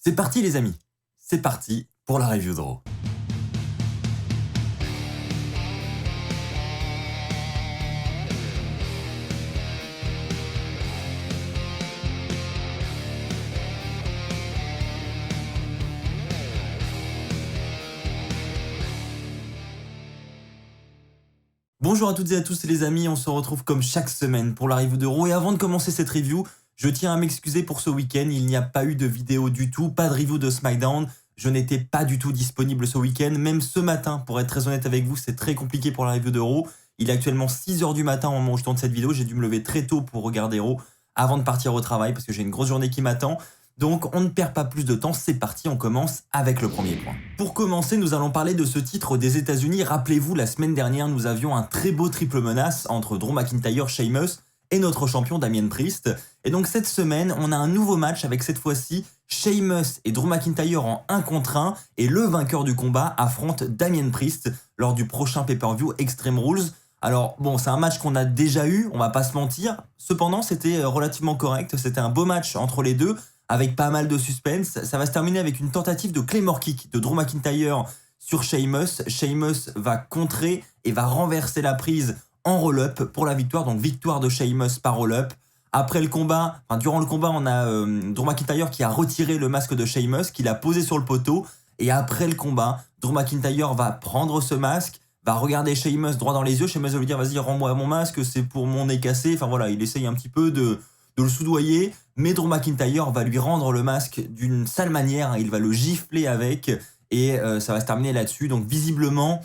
C'est parti les amis, c'est parti pour la review de Raw. Bonjour à toutes et à tous les amis, on se retrouve comme chaque semaine pour la review de Raw. Et avant de commencer cette review, je tiens à m'excuser pour ce week-end, il n'y a pas eu de vidéo du tout, pas de review de SmackDown. Je n'étais pas du tout disponible ce week-end, même ce matin, pour être très honnête avec vous, c'est très compliqué pour la review de Raw. Il est actuellement 6h du matin au moment où je tourne cette vidéo, j'ai dû me lever très tôt pour regarder Raw avant de partir au travail parce que j'ai une grosse journée qui m'attend. Donc on ne perd pas plus de temps, c'est parti, on commence avec le premier point. Pour commencer, nous allons parler de ce titre des États-Unis. Rappelez-vous, la semaine dernière, nous avions un très beau triple menace entre Drew McIntyre, Sheamus et notre champion Damien Priest. Et donc cette semaine, on a un nouveau match avec cette fois-ci Sheamus et Drew McIntyre en 1 contre 1 et le vainqueur du combat affronte Damien Priest lors du prochain pay-per-view Extreme Rules. Alors bon, c'est un match qu'on a déjà eu, on va pas se mentir. Cependant, c'était relativement correct, c'était un beau match entre les deux avec pas mal de suspense. Ça va se terminer avec une tentative de Claymore Kick de Drew McIntyre sur Sheamus. Sheamus va contrer et va renverser la prise en roll-up pour la victoire. Donc victoire de Sheamus par roll-up. Après le combat, durant le combat, on a Drew McIntyre qui a retiré le masque de Sheamus, qui l'a posé sur le poteau. Et après le combat, Drew McIntyre va prendre ce masque, va regarder Sheamus droit dans les yeux. Sheamus va lui dire « Vas-y, rends-moi mon masque, c'est pour mon nez cassé. » Enfin voilà, il essaye un petit peu de le soudoyer, mais Drew McIntyre va lui rendre le masque d'une sale manière, il va le gifler avec, et ça va se terminer là-dessus. Donc visiblement,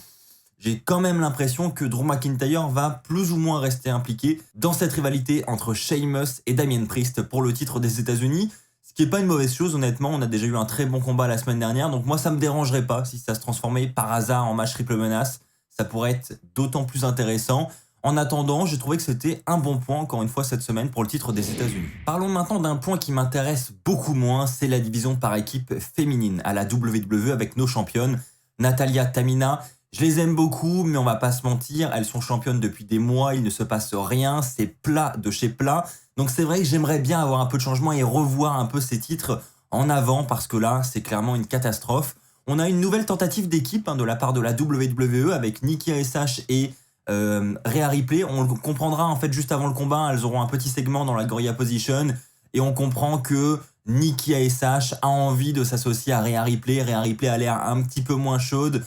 j'ai quand même l'impression que Drew McIntyre va plus ou moins rester impliqué dans cette rivalité entre Sheamus et Damien Priest pour le titre des États-Unis, ce qui n'est pas une mauvaise chose honnêtement. On a déjà eu un très bon combat la semaine dernière, donc moi ça me dérangerait pas si ça se transformait par hasard en match triple menace, ça pourrait être d'autant plus intéressant. En attendant, j'ai trouvé que c'était un bon point, encore une fois, cette semaine pour le titre des États-Unis. Parlons maintenant d'un point qui m'intéresse beaucoup moins, c'est la division par équipe féminine à la WWE avec nos championnes, Natalya, Tamina. Je les aime beaucoup, mais on va pas se mentir, elles sont championnes depuis des mois, il ne se passe rien, c'est plat de chez plat. Donc c'est vrai que j'aimerais bien avoir un peu de changement et revoir un peu ces titres en avant, parce que là, c'est clairement une catastrophe. On a une nouvelle tentative d'équipe de la part de la WWE avec Nikki ASH et Rhea Ripley. On le comprendra en fait juste avant le combat, elles auront un petit segment dans la Gorilla Position et on comprend que Nikki ASH a envie de s'associer à Rhea Ripley. Rhea Ripley a l'air un petit peu moins chaude,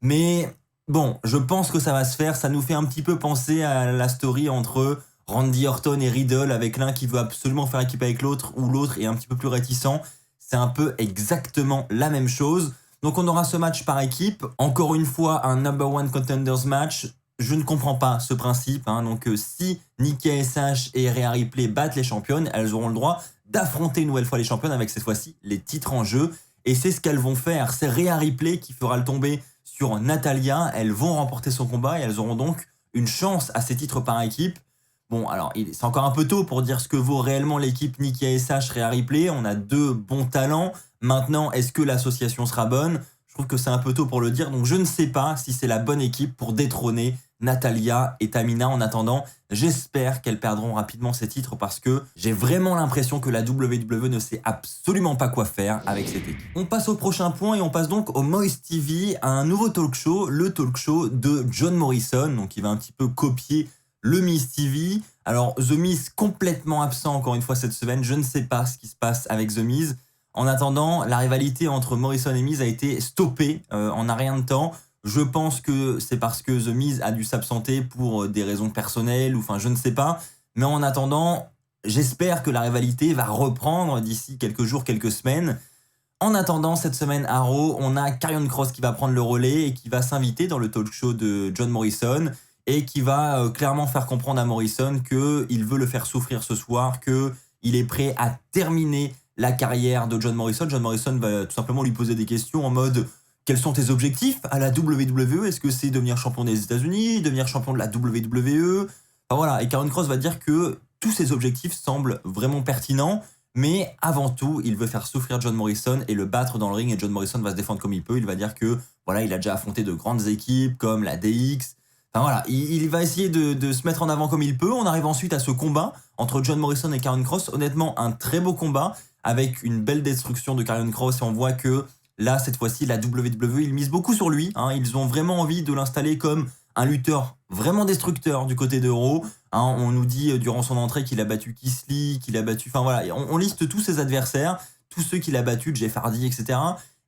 mais bon, je pense que ça va se faire. Ça nous fait un petit peu penser à la story entre Randy Orton et Riddle, avec l'un qui veut absolument faire équipe avec l'autre ou l'autre est un petit peu plus réticent. C'est un peu exactement la même chose. Donc on aura ce match par équipe, encore une fois un number one contenders match. Je ne comprends pas ce principe, donc si Nikki ASH et Rhea Ripley battent les championnes, elles auront le droit d'affronter une nouvelle fois les championnes avec cette fois-ci les titres en jeu. Et c'est ce qu'elles vont faire, c'est Rhea Ripley qui fera le tomber sur Natalya, elles vont remporter son combat et elles auront donc une chance à ces titres par équipe. Bon, alors c'est encore un peu tôt pour dire ce que vaut réellement l'équipe Nikki ASH, Rhea Ripley, on a deux bons talents. Maintenant, est-ce que l'association sera bonne ? Je trouve que c'est un peu tôt pour le dire, donc je ne sais pas si c'est la bonne équipe pour détrôner Natalya et Tamina. En attendant, j'espère qu'elles perdront rapidement ces titres parce que j'ai vraiment l'impression que la WWE ne sait absolument pas quoi faire avec cette équipe. On passe au prochain point et on passe donc au Moist TV, à un nouveau talk show, le talk show de John Morrison, donc il va un petit peu copier le Miz TV. Alors The Miz complètement absent encore une fois cette semaine, je ne sais pas ce qui se passe avec The Miz. En attendant, la rivalité entre Morrison et Miz a été stoppée en un rien de temps. Je pense que c'est parce que The Miz a dû s'absenter pour des raisons personnelles, ou enfin je ne sais pas. Mais en attendant, j'espère que la rivalité va reprendre d'ici quelques jours, quelques semaines. En attendant, cette semaine à Raw, on a Karrion Kross qui va prendre le relais et qui va s'inviter dans le talk show de John Morrison et qui va clairement faire comprendre à Morrison qu'il veut le faire souffrir ce soir, qu'il est prêt à terminer la carrière de John Morrison. John Morrison va tout simplement lui poser des questions en mode « Quels sont tes objectifs à la WWE ? Est-ce que c'est devenir champion des États-Unis, devenir champion de la WWE ?» Enfin voilà, et Karrion Kross va dire que tous ces objectifs semblent vraiment pertinents, mais avant tout, il veut faire souffrir John Morrison et le battre dans le ring, et John Morrison va se défendre comme il peut. Il va dire que voilà, il a déjà affronté de grandes équipes comme la DX. Enfin voilà, il va essayer de se mettre en avant comme il peut. On arrive ensuite à ce combat entre John Morrison et Karrion Kross. Honnêtement, un très beau combat, avec une belle destruction de Karrion Kross et on voit que là, cette fois-ci, la WWE, ils misent beaucoup sur lui. Ils ont vraiment envie de l'installer comme un lutteur vraiment destructeur du côté de Raw. On nous dit durant son entrée qu'il a battu Keith Lee, qu'il a battu... Enfin voilà, on liste tous ses adversaires, tous ceux qu'il a battus, Jeff Hardy, etc.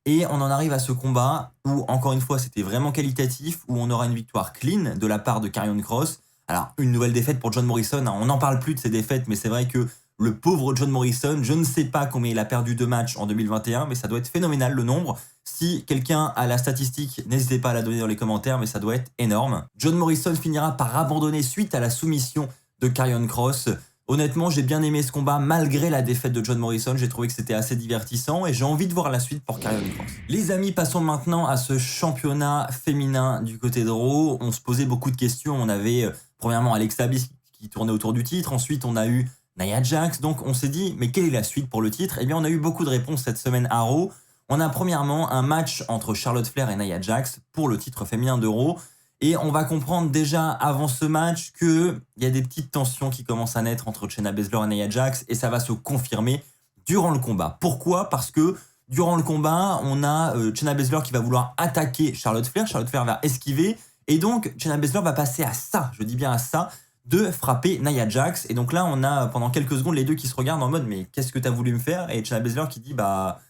Et on en arrive à ce combat où, encore une fois, c'était vraiment qualitatif, où on aura une victoire clean de la part de Karrion Kross. Alors, une nouvelle défaite pour John Morrison. On n'en parle plus de ces défaites, mais c'est vrai que le pauvre John Morrison, je ne sais pas combien il a perdu de matchs en 2021, mais ça doit être phénoménal le nombre. Si quelqu'un a la statistique, n'hésitez pas à la donner dans les commentaires, mais ça doit être énorme. John Morrison finira par abandonner suite à la soumission de Karrion Kross. Honnêtement, j'ai bien aimé ce combat malgré la défaite de John Morrison. J'ai trouvé que c'était assez divertissant et j'ai envie de voir la suite pour Karrion Kross. Les amis, passons maintenant à ce championnat féminin du côté de Raw. On se posait beaucoup de questions. On avait premièrement Alexa Bliss qui tournait autour du titre. Ensuite, on a eu Nia Jax. Donc, on s'est dit, mais quelle est la suite pour le titre? Eh bien, on a eu beaucoup de réponses cette semaine à Raw. On a premièrement un match entre Charlotte Flair et Nia Jax pour le titre féminin de Raw. Et on va comprendre déjà avant ce match qu'il y a des petites tensions qui commencent à naître entre Shayna Baszler et Nia Jax et ça va se confirmer durant le combat. Pourquoi? Parce que durant le combat, on a Shayna Baszler qui va vouloir attaquer Charlotte Flair. Charlotte Flair va esquiver et donc Shayna Baszler va passer à ça, je dis bien à ça, de frapper Nia Jax. Et donc là, on a pendant quelques secondes les deux qui se regardent en mode « mais qu'est-ce que t'as voulu me faire ?» Et Shayna Baszler qui dit « bah...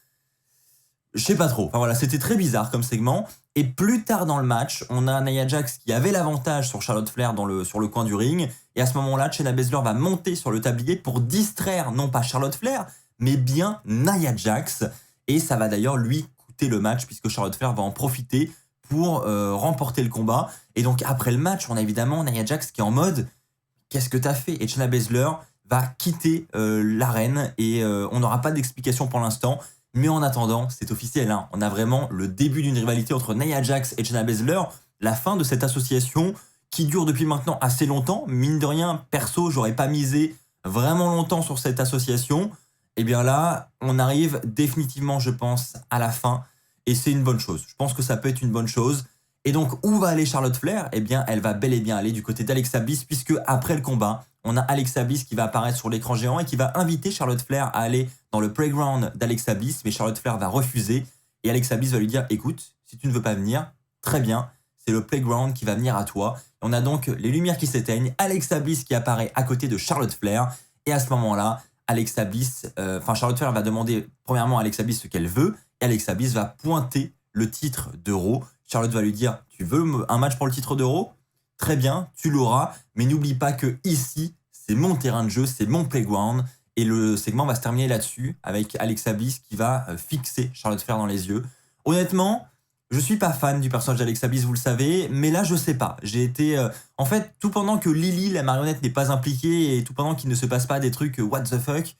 je sais pas trop. » Enfin voilà, c'était très bizarre comme segment. Et plus tard dans le match, on a Nia Jax qui avait l'avantage sur Charlotte Flair sur le coin du ring. Et à ce moment-là, Shayna Baszler va monter sur le tablier pour distraire non pas Charlotte Flair, mais bien Nia Jax. Et ça va d'ailleurs lui coûter le match puisque Charlotte Flair va en profiter pour remporter le combat. Et donc après le match, on a évidemment Nia Jax qui est en mode « qu'est-ce que t'as fait ?» Et Shayna Baszler va quitter l'arène et on n'aura pas d'explication pour l'instant. Mais en attendant, c'est officiel, on a vraiment le début d'une rivalité entre Nia Jax et Shayna Baszler, la fin de cette association qui dure depuis maintenant assez longtemps. Mine de rien, perso, j'aurais pas misé vraiment longtemps sur cette association. Et bien là, on arrive définitivement, je pense, à la fin. Et c'est une bonne chose. Je pense que ça peut être une bonne chose. Et donc, où va aller Charlotte Flair? Eh bien, elle va bel et bien aller du côté d'Alexa Bliss, puisque après le combat, on a Alexa Bliss qui va apparaître sur l'écran géant et qui va inviter Charlotte Flair à aller dans le playground d'Alexa Bliss, mais Charlotte Flair va refuser et Alexa Bliss va lui dire « écoute, si tu ne veux pas venir, très bien, c'est le playground qui va venir à toi. » On a donc les lumières qui s'éteignent, Alexa Bliss qui apparaît à côté de Charlotte Flair et à ce moment-là, Charlotte Flair va demander premièrement à Alexa Bliss ce qu'elle veut et Alexa Bliss va pointer le titre de Raw. Charlotte va lui dire « tu veux un match pour le titre de Raw ? Très bien, tu l'auras, mais n'oublie pas que ici, c'est mon terrain de jeu, c'est mon playground. » Et le segment va se terminer là-dessus, avec Alexa Bliss qui va fixer Charlotte Flair dans les yeux. Honnêtement, je suis pas fan du personnage d'Alexa Bliss, vous le savez, mais là, je sais pas. J'ai été... en fait, tout pendant que Lily, la marionnette, n'est pas impliquée, et tout pendant qu'il ne se passe pas des trucs what the fuck,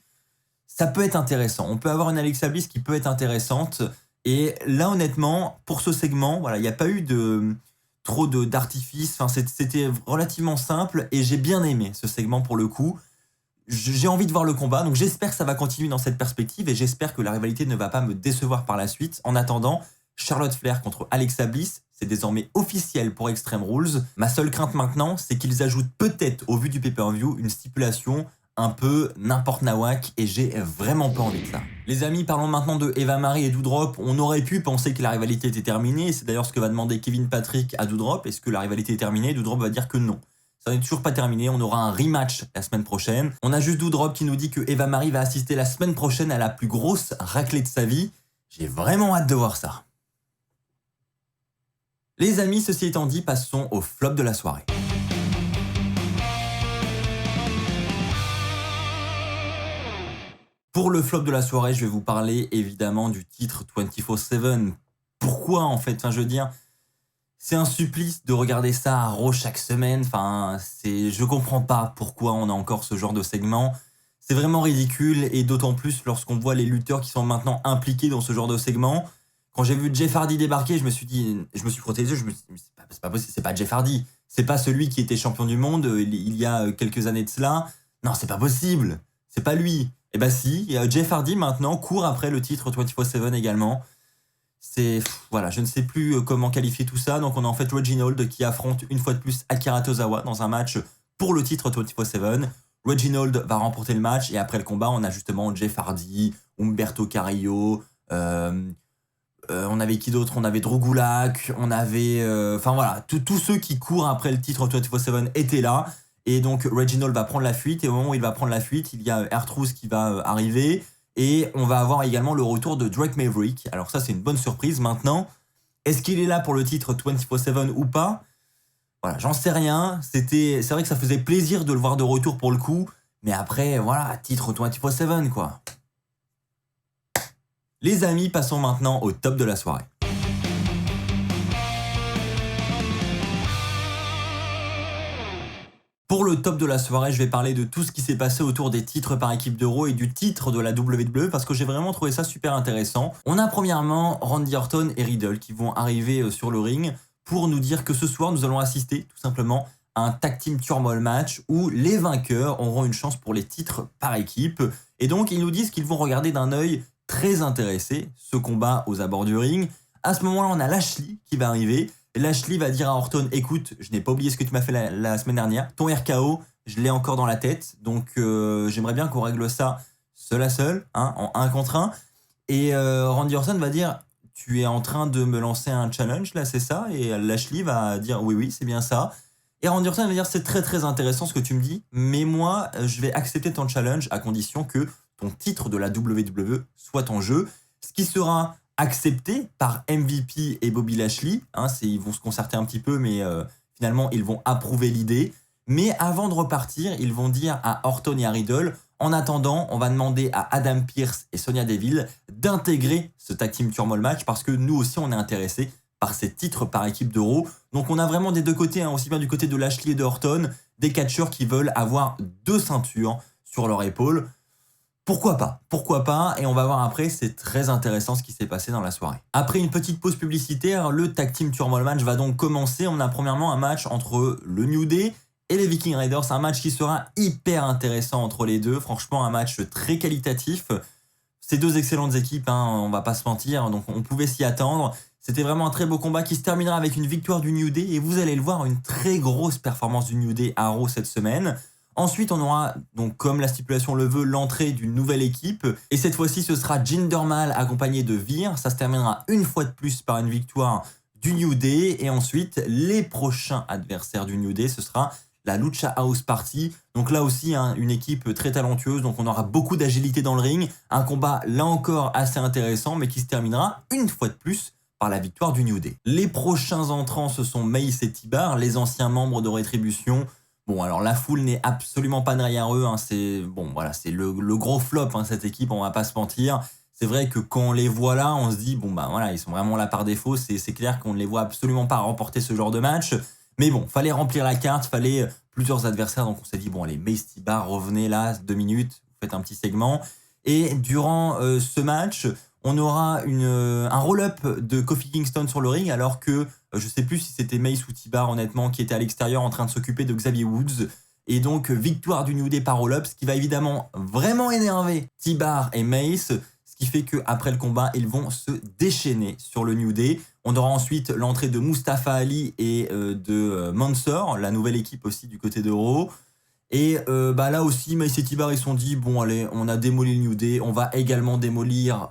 ça peut être intéressant. On peut avoir une Alexa Bliss qui peut être intéressante. Et là, honnêtement, pour ce segment, voilà, il n'y a pas eu trop d'artifice. Enfin, c'était relativement simple, et j'ai bien aimé ce segment pour le coup. J'ai envie de voir le combat, donc j'espère que ça va continuer dans cette perspective et j'espère que la rivalité ne va pas me décevoir par la suite. En attendant, Charlotte Flair contre Alexa Bliss, c'est désormais officiel pour Extreme Rules. Ma seule crainte maintenant, c'est qu'ils ajoutent peut-être, au vu du pay-per-view, une stipulation un peu n'importe nawak et j'ai vraiment pas envie de ça. Les amis, parlons maintenant de Eva Marie et Doudrop. On aurait pu penser que la rivalité était terminée, c'est d'ailleurs ce que va demander Kevin Patrick à Doudrop. Est-ce que la rivalité est terminée? Doudrop va dire que non. Ça n'est toujours pas terminé, on aura un rematch la semaine prochaine. On a juste Doudrop qui nous dit que Eva Marie va assister la semaine prochaine à la plus grosse raclée de sa vie. J'ai vraiment hâte de voir ça. Les amis, ceci étant dit, passons au flop de la soirée. Pour le flop de la soirée, je vais vous parler évidemment du titre 24/7. Pourquoi en fait? Enfin, je veux dire... c'est un supplice de regarder ça à Raw chaque semaine. Enfin, je comprends pas pourquoi on a encore ce genre de segment. C'est vraiment ridicule et d'autant plus lorsqu'on voit les lutteurs qui sont maintenant impliqués dans ce genre de segment. Quand j'ai vu Jeff Hardy débarquer, je me suis frotté les yeux, je me suis dit, c'est pas possible, c'est pas Jeff Hardy. C'est pas celui qui était champion du monde il y a quelques années de cela. Non, c'est pas possible. C'est pas lui. Et bah si, Jeff Hardy maintenant court après le titre 24/7 également. Voilà, je ne sais plus comment qualifier tout ça. Donc on a en fait Reginald qui affronte une fois de plus Akira Tozawa dans un match pour le titre 24/7. Reginald va remporter le match et après le combat, on a justement Jeff Hardy, Humberto Carrillo, on avait qui d'autre? On avait Drew Gulak, on avait... Enfin voilà, tous ceux qui courent après le titre 24/7 étaient là. Et donc Reginald va prendre la fuite et au moment où il va prendre la fuite, il y a R-Truth qui va arriver. Et on va avoir également le retour de Drake Maverick. Alors ça, c'est une bonne surprise. Maintenant, est-ce qu'il est là pour le titre 24/7 ou pas? Voilà, j'en sais rien. C'est vrai que ça faisait plaisir de le voir de retour pour le coup. Mais après, voilà, titre 24/7 quoi. Les amis, passons maintenant au top de la soirée. Pour le top de la soirée, je vais parler de tout ce qui s'est passé autour des titres par équipe de Raw et du titre de la WWE parce que j'ai vraiment trouvé ça super intéressant. On a premièrement Randy Orton et Riddle qui vont arriver sur le ring pour nous dire que ce soir, nous allons assister tout simplement à un tag team turmoil match où les vainqueurs auront une chance pour les titres par équipe. Et donc, ils nous disent qu'ils vont regarder d'un œil très intéressé ce combat aux abords du ring. À ce moment-là, on a Lashley qui va arriver. Lashley va dire à Orton, écoute, je n'ai pas oublié ce que tu m'as fait la semaine dernière. Ton RKO, je l'ai encore dans la tête. Donc, j'aimerais bien qu'on règle ça seul à seul, hein, en 1 contre 1. Et Randy Orton va dire, tu es en train de me lancer un challenge, là, c'est ça? Et Lashley va dire, oui, c'est bien ça. Et Randy Orton va dire, c'est très très intéressant ce que tu me dis, mais moi, je vais accepter ton challenge à condition que ton titre de la WWE soit en jeu. Ce qui sera accepté par MVP et Bobby Lashley. Hein, ils vont se concerter un petit peu, mais finalement, ils vont approuver l'idée. Mais avant de repartir, ils vont dire à Orton et à Riddle, en attendant, on va demander à Adam Pearce et Sonya Deville d'intégrer ce tag team turmoil match parce que nous aussi, on est intéressés par ces titres par équipe de Raw. Donc, on a vraiment des deux côtés, hein, aussi bien du côté de Lashley et de Orton, des catcheurs qui veulent avoir 2 ceintures sur leur épaule. Pourquoi pas, et on va voir après, c'est très intéressant ce qui s'est passé dans la soirée. Après une petite pause publicitaire, le Tag Team Turmoil Match va donc commencer. On a premièrement un match entre le New Day et les Viking Raiders, un match qui sera hyper intéressant entre les deux, franchement un match très qualitatif. Ces deux excellentes équipes, hein, on va pas se mentir, donc on pouvait s'y attendre. C'était vraiment un très beau combat qui se terminera avec une victoire du New Day, et vous allez le voir, une très grosse performance du New Day à Raw cette semaine. Ensuite, on aura, donc comme la stipulation le veut, l'entrée d'une nouvelle équipe. Et cette fois-ci, ce sera Jinder Mahal accompagné de Veer. Ça se terminera une fois de plus par une victoire du New Day. Et ensuite, les prochains adversaires du New Day, ce sera la Lucha House Party. Donc là aussi, hein, une équipe très talentueuse. Donc on aura beaucoup d'agilité dans le ring. Un combat, là encore, assez intéressant, mais qui se terminera une fois de plus par la victoire du New Day. Les prochains entrants, ce sont Mace et T-Bar, les anciens membres de Rétribution. Bon, alors la foule n'est absolument pas derrière eux, hein, c'est bon, voilà, c'est le gros flop, hein, cette équipe, on va pas se mentir. C'est vrai que quand on les voit là, on se dit, bon bah voilà, ils sont vraiment là par défaut, c'est clair qu'on ne les voit absolument pas remporter ce genre de match. Mais bon, fallait remplir la carte, fallait plusieurs adversaires, donc on s'est dit, bon allez, Mace T-Bar, revenez là, 2 minutes, vous faites un petit segment. Et durant ce match, on aura un roll-up de Kofi Kingston sur le ring, alors que je sais plus si c'était Mace ou T-Bar, honnêtement, qui était à l'extérieur en train de s'occuper de Xavier Woods. Et donc, victoire du New Day par roll-up, ce qui va évidemment vraiment énerver T-Bar et Mace, ce qui fait qu'après le combat, ils vont se déchaîner sur le New Day. On aura ensuite l'entrée de Mustafa Ali et de Mansoor, la nouvelle équipe aussi du côté de Raw. Et là aussi, Mace et T-Bar, ils se sont dit, bon allez, on a démoli le New Day, on va également démolir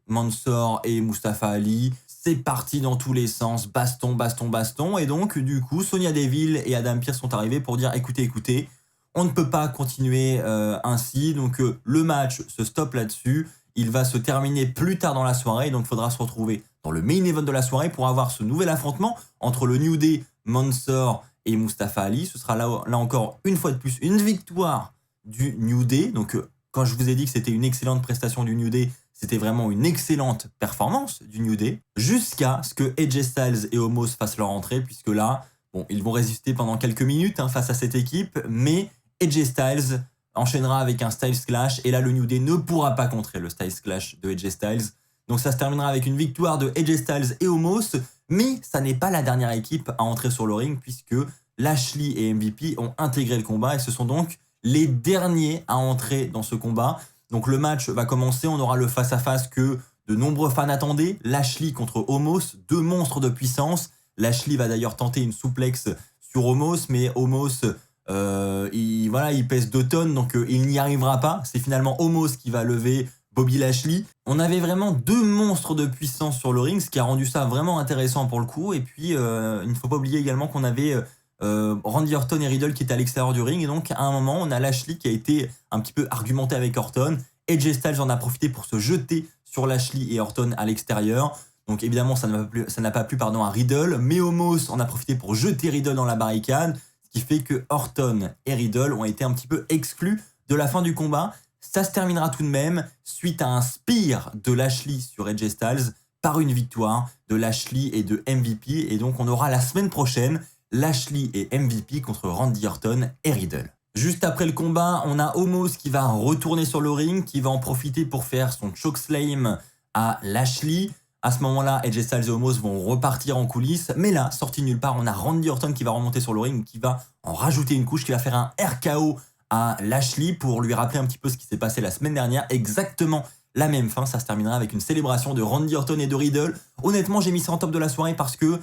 Mansoor et Mustafa Ali. C'est parti dans tous les sens, baston. Et donc, du coup, Sonya Deville et Adam Pearce sont arrivés pour dire, écoutez, on ne peut pas continuer ainsi. Donc, le match se stoppe là-dessus. Il va se terminer plus tard dans la soirée. Donc, il faudra se retrouver dans le main event de la soirée pour avoir ce nouvel affrontement entre le New Day, Mansoor et Mustafa Ali. Ce sera là encore, une fois de plus, une victoire du New Day. Donc, quand je vous ai dit que c'était une excellente prestation du New Day, c'était vraiment une excellente performance du New Day, jusqu'à ce que AJ Styles et Omos fassent leur entrée, puisque là, bon, ils vont résister pendant quelques minutes face à cette équipe, mais AJ Styles enchaînera avec un Styles Clash, et là, le New Day ne pourra pas contrer le Styles Clash de AJ Styles. Donc ça se terminera avec une victoire de AJ Styles et Omos, mais ça n'est pas la dernière équipe à entrer sur le ring, puisque Lashley et MVP ont intégré le combat, et ce sont donc les derniers à entrer dans ce combat. Donc le match va commencer, on aura le face-à-face que de nombreux fans attendaient. Lashley contre Omos, 2 monstres de puissance. Lashley va d'ailleurs tenter une souplex sur Omos, mais Omos il pèse 2 tonnes, donc il n'y arrivera pas. C'est finalement Omos qui va lever Bobby Lashley. On avait vraiment 2 monstres de puissance sur le ring, ce qui a rendu ça vraiment intéressant pour le coup. Et puis, il ne faut pas oublier également qu'on avait Randy Orton et Riddle qui étaient à l'extérieur du ring. Et donc, à un moment, on a Lashley qui a été un petit peu argumenté avec Orton. AJ Styles en a profité pour se jeter sur Lashley et Orton à l'extérieur. Donc évidemment, ça n'a pas plu à Riddle, mais Omos en a profité pour jeter Riddle dans la barricade, ce qui fait que Orton et Riddle ont été un petit peu exclus de la fin du combat. Ça se terminera tout de même suite à un spear de Lashley sur AJ Styles par une victoire de Lashley et de MVP. Et donc on aura la semaine prochaine Lashley et MVP contre Randy Orton et Riddle. Juste après le combat, on a Omos qui va retourner sur le ring, qui va en profiter pour faire son chokeslam à Lashley. À ce moment-là, AJ Styles et Omos vont repartir en coulisses. Mais là, sorti nulle part, on a Randy Orton qui va remonter sur le ring, qui va en rajouter une couche, qui va faire un RKO à Lashley pour lui rappeler un petit peu ce qui s'est passé la semaine dernière. Exactement la même fin, ça se terminera avec une célébration de Randy Orton et de Riddle. Honnêtement, j'ai mis ça en top de la soirée parce que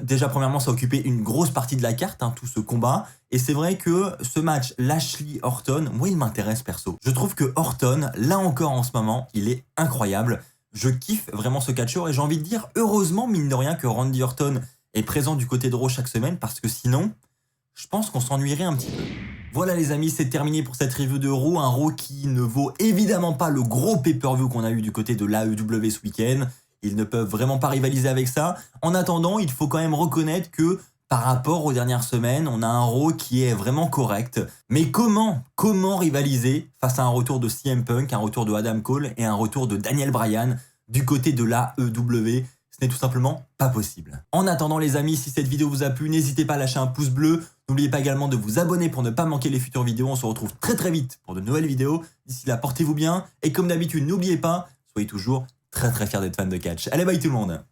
déjà, premièrement, ça a occupé une grosse partie de la carte, tout ce combat. Et c'est vrai que ce match Lashley-Orton, moi, il m'intéresse perso. Je trouve que Orton, là encore en ce moment, il est incroyable. Je kiffe vraiment ce catcheur et j'ai envie de dire, heureusement, mine de rien, que Randy Orton est présent du côté de Raw chaque semaine parce que sinon, je pense qu'on s'ennuierait un petit peu. Voilà les amis, c'est terminé pour cette review de Raw. Un Raw qui ne vaut évidemment pas le gros pay-per-view qu'on a eu du côté de l'AEW ce week-end. Ils ne peuvent vraiment pas rivaliser avec ça. En attendant, il faut quand même reconnaître que par rapport aux dernières semaines, on a un Raw qui est vraiment correct. Mais comment rivaliser face à un retour de CM Punk, un retour de Adam Cole et un retour de Daniel Bryan du côté de l'AEW? Ce n'est tout simplement pas possible. En attendant les amis, si cette vidéo vous a plu, n'hésitez pas à lâcher un pouce bleu. N'oubliez pas également de vous abonner pour ne pas manquer les futures vidéos. On se retrouve très vite pour de nouvelles vidéos. D'ici là, portez-vous bien. Et comme d'habitude, n'oubliez pas, soyez toujours très fiers d'être fan de catch. Allez, bye tout le monde!